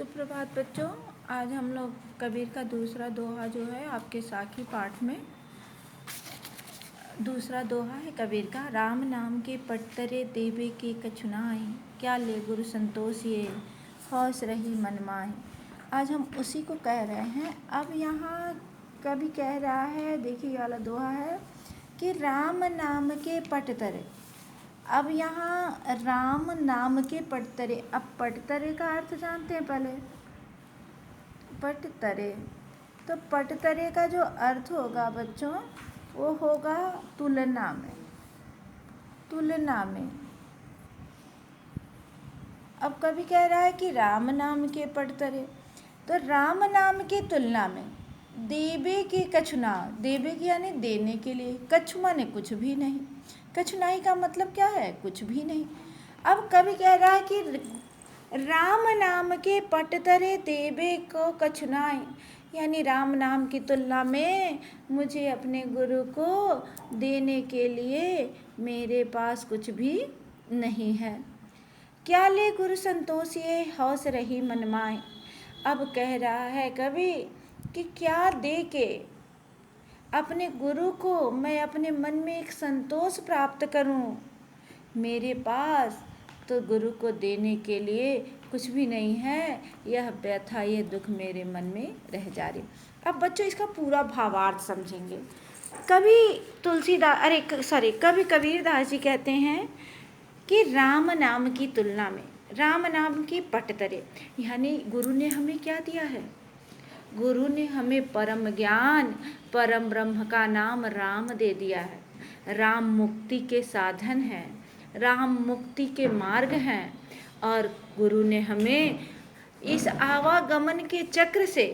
सुप्रभात बच्चों। आज हम लोग कबीर का दूसरा दोहा जो है आपके साखी पाठ में दूसरा दोहा है कबीर का। राम नाम के पटतरे देवे के कछुनाई, क्या ले गुरु संतोष ये हौस रही मन माही। आज हम उसी को कह रहे हैं। अब यहाँ कवि कह रहा है, देखिए वाला दोहा है कि राम नाम के पटतरे। अब यहाँ राम नाम के पटतरे, अब पटतरे का अर्थ जानते हैं पहले। पटतरे, तो पटतरे का जो अर्थ होगा बच्चों वो होगा तुलना में। तुलना में अब कवि कह रहा है कि राम नाम के पटतरे, तो राम नाम की तुलना में देवे के कछुना, देवे की यानी देने के लिए, कछु माने कुछ भी नहीं। कछुनाई का मतलब क्या है? कुछ भी नहीं। अब कवि कह रहा है कि राम नाम के पटतरे देवे को कछुनाई, यानी राम नाम की तुलना में मुझे अपने गुरु को देने के लिए मेरे पास कुछ भी नहीं है। क्या ले गुरु संतोष ये हौस रही मनमाए। अब कह रहा है कवि कि क्या दे के अपने गुरु को मैं अपने मन में एक संतोष प्राप्त करूं। मेरे पास तो गुरु को देने के लिए कुछ भी नहीं है। यह व्यथा, ये दुख मेरे मन में रह जा रही। अब बच्चों इसका पूरा भावार्थ समझेंगे। कवि कबीरदास जी कहते हैं कि राम नाम की तुलना में, राम नाम की पटतरे, यानी गुरु ने हमें क्या दिया है? गुरु ने हमें परम ज्ञान, परम ब्रह्म का नाम राम दे दिया है। राम मुक्ति के साधन है, राम मुक्ति के मार्ग हैं, और गुरु ने हमें इस आवागमन के चक्र से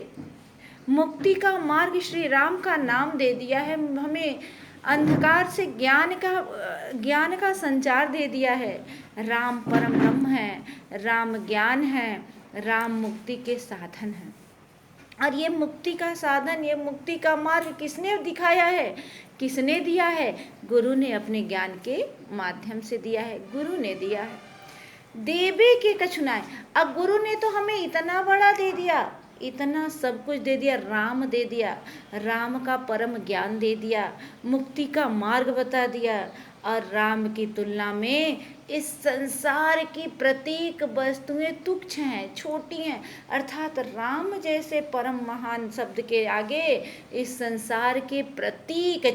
मुक्ति का मार्ग श्री राम का नाम दे दिया है। हमें अंधकार से ज्ञान का संचार दे दिया है। राम परम ब्रह्म है, राम ज्ञान है, राम मुक्ति के साधन है। और ये मुक्ति का साधन, ये मुक्ति का मार्ग किसने दिखाया है? किसने दिया है? गुरु ने अपने ज्ञान के माध्यम से दिया है। गुरु ने दिया है। देवे के कछुनाए, अब गुरु ने तो हमें इतना बड़ा दे दिया, इतना सब कुछ दे दिया। राम दे दिया, राम का परम ज्ञान दे दिया, मुक्ति का मार्ग बता दिया, और राम की तुलना में इस संसार की प्रत्येक वस्तुएं तुच्छ हैं, छोटी हैं। अर्थात राम जैसे परम महान शब्द के आगे इस संसार के प्रत्येक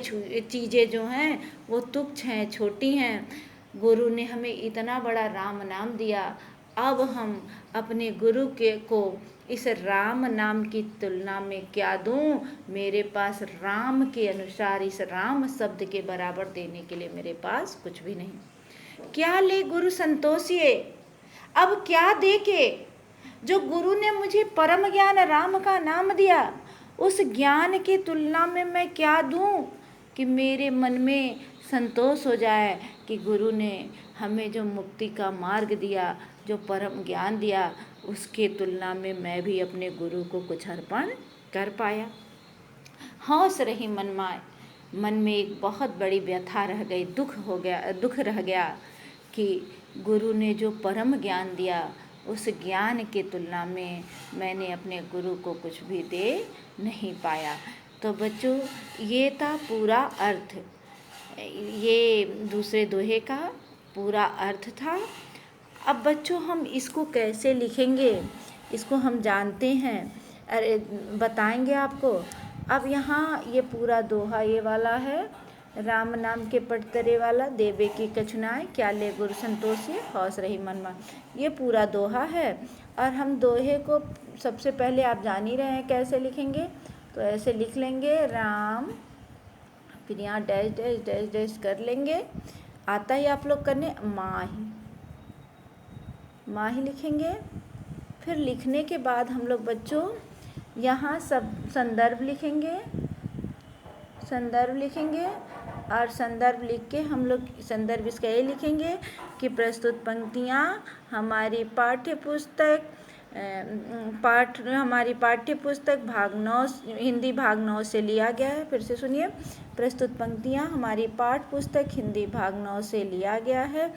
चीज़ें जो हैं वो तुच्छ हैं, छोटी हैं। गुरु ने हमें इतना बड़ा राम नाम दिया। अब हम अपने गुरु को इस राम नाम की तुलना में क्या दूं? मेरे पास राम के अनुसार, इस राम शब्द के बराबर देने के लिए मेरे पास कुछ भी नहीं। क्या ले गुरु संतोष ये, अब क्या दे के जो गुरु ने मुझे परम ज्ञान राम का नाम दिया, उस ज्ञान की तुलना में मैं क्या दूं कि मेरे मन में संतोष हो जाए कि गुरु ने हमें जो मुक्ति का मार्ग दिया, जो परम ज्ञान दिया, उसके तुलना में मैं भी अपने गुरु को कुछ अर्पण कर पाया। हौस रही मनमाए, मन में एक बहुत बड़ी व्यथा रह गई, दुख रह गया कि गुरु ने जो परम ज्ञान दिया, उस ज्ञान की तुलना में मैंने अपने गुरु को कुछ भी दे नहीं पाया। तो बच्चों ये था पूरा अर्थ, ये दूसरे दोहे का पूरा अर्थ था। अब बच्चों हम इसको कैसे लिखेंगे, इसको हम जानते हैं, अरे बताएंगे आपको। अब यहाँ ये पूरा दोहा ये वाला है, राम नाम के पटतरे वाला, देवे की कछुनाए, क्या ले गुरु संतोष ये हौस रही मनमाए, ये पूरा दोहा है। और हम दोहे को सबसे पहले आप जान ही रहे हैं कैसे लिखेंगे, तो ऐसे लिख लेंगे राम, फिर यहाँ डैश डैश डैश डैश कर लेंगे। आता ही आप लोग करने माही लिखेंगे। फिर लिखने के बाद हम लोग बच्चों यहाँ सब संदर्भ लिखेंगे, और संदर्भ लिख के हम लोग संदर्भ इसका ये लिखेंगे कि प्रस्तुत पंक्तियाँ हमारी पाठ्य पुस्तक भाग 9 हिंदी भाग 9 से लिया गया है। फिर से सुनिए, प्रस्तुत पंक्तियाँ हमारी पाठ्य पुस्तक हिंदी भाग 9 से लिया गया है।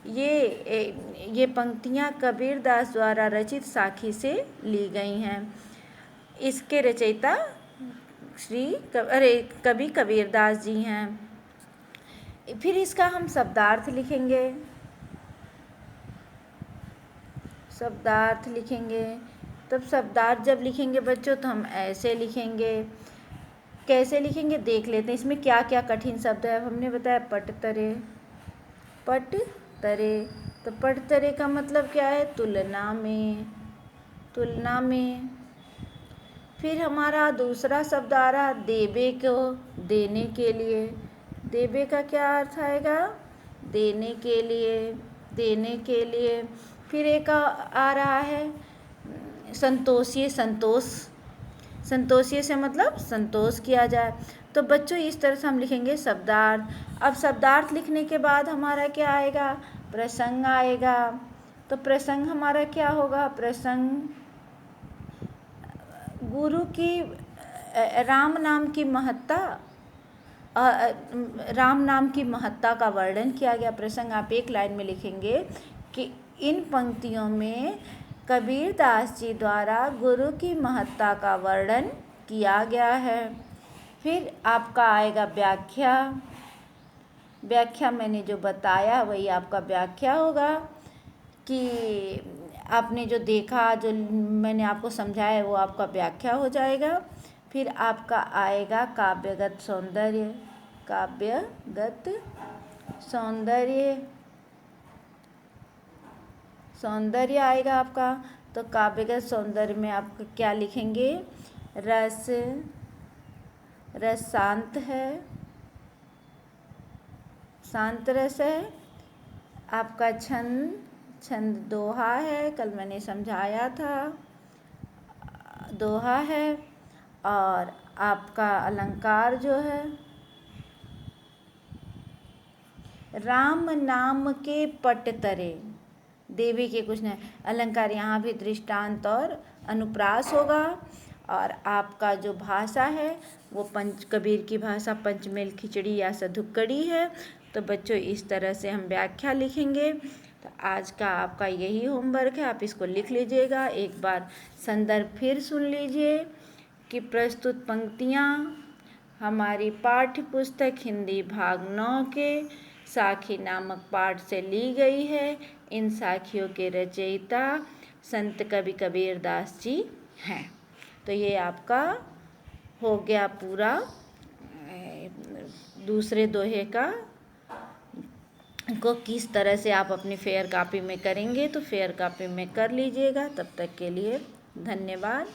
ये पंक्तियाँ कबीरदास द्वारा रचित साखी से ली गई हैं। इसके रचयिता कवि कबीरदास जी हैं। फिर इसका हम शब्दार्थ लिखेंगे। शब्दार्थ लिखेंगे, तब शब्दार्थ जब लिखेंगे बच्चों तो हम ऐसे लिखेंगे। कैसे लिखेंगे देख लेते हैं। इसमें क्या क्या कठिन शब्द है। हमने बताया पट तरे। पट तरे, तो पट तरे का मतलब क्या है? तुलना में। तुलना में। फिर हमारा दूसरा शब्द आ रहा देवे को, देने के लिए। देवे का क्या अर्थ आएगा? देने के लिए। देने के लिए। फिर एक आ रहा है संतोषिए, संतोष। संतोषिए से मतलब संतोष किया जाए। तो बच्चों इस तरह से हम लिखेंगे शब्दार्थ। अब शब्दार्थ लिखने के बाद हमारा क्या आएगा? प्रसंग आएगा। तो प्रसंग हमारा क्या होगा? प्रसंग गुरु की राम नाम की महत्ता, राम नाम की महत्ता का वर्णन किया गया। प्रसंग आप एक लाइन में लिखेंगे कि इन पंक्तियों में कबीरदास जी द्वारा गुरु की महत्ता का वर्णन किया गया है। फिर आपका आएगा व्याख्या। व्याख्या मैंने जो बताया वही आपका व्याख्या होगा कि आपने जो देखा, जो मैंने आपको समझाया वो आपका व्याख्या हो जाएगा। फिर आपका आएगा काव्यगत सौंदर्य। काव्यगत सौंदर्य, सौंदर्य आएगा आपका। तो काव्यगत सौंदर्य में आप क्या लिखेंगे? रस, रस शांत है, शांत रस है। आपका छंद, छंद दोहा है, कल मैंने समझाया था, दोहा है। और आपका अलंकार जो है राम नाम के पट तरे। देवी के कुछ नहीं, अलंकार यहाँ भी दृष्टांत और अनुप्रास होगा। और आपका जो भाषा है वो कबीर की भाषा पंचमेल खिचड़ी या सधुक्कड़ी है। तो बच्चों इस तरह से हम व्याख्या लिखेंगे। तो आज का आपका यही होमवर्क है, आप इसको लिख लीजिएगा। एक बार संदर्भ फिर सुन लीजिए कि प्रस्तुत पंक्तियाँ हमारी पाठ्य पुस्तक हिंदी भाग 9 के साखी नामक पाठ से ली गई है। इन साखियों के रचयिता संत कवि कबीरदास जी हैं। तो ये आपका हो गया पूरा दूसरे दोहे का को किस तरह से आप अपनी फेयर कॉपी में करेंगे। तो फेयर कॉपी में कर लीजिएगा। तब तक के लिए धन्यवाद।